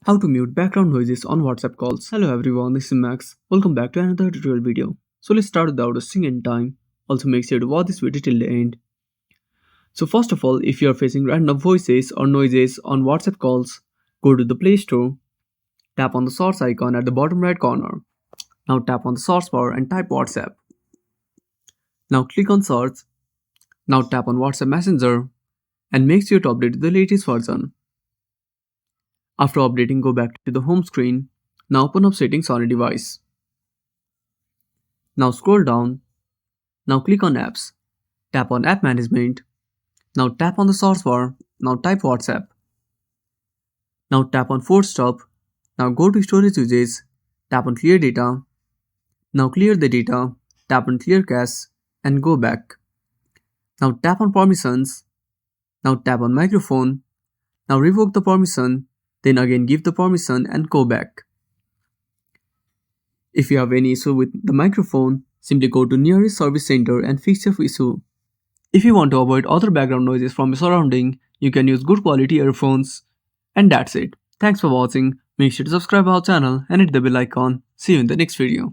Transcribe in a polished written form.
How to mute background noises on WhatsApp calls. Hello everyone, this is Max. Welcome back to another tutorial video. So let's start without wasting any time. Also make sure to watch this video till the end. So first of all, if you are facing random voices or noises on WhatsApp calls, go to the Play Store, tap on the source icon at the bottom right corner. Now tap on the source bar and type WhatsApp. Now click on search. Now tap on WhatsApp Messenger and make sure to update to the latest version. After updating, go back to the home screen. Now open up settings on a device. Now scroll down. Now click on apps. Tap on app management. Now tap on the source bar. Now type WhatsApp. Now tap on force stop. Now go to storage usage. Tap on clear data. Now clear the data. Tap on clear cache and go back. Now tap on permissions. Now tap on microphone. Now revoke the permission. Then again give the permission and go back. If you have any issue with the microphone, simply go to nearest service center and fix your issue. If you want to avoid other background noises from your surrounding, you can use good quality earphones. And that's it. Thanks for watching. Make sure to subscribe our channel and hit the bell icon. See you in the next video.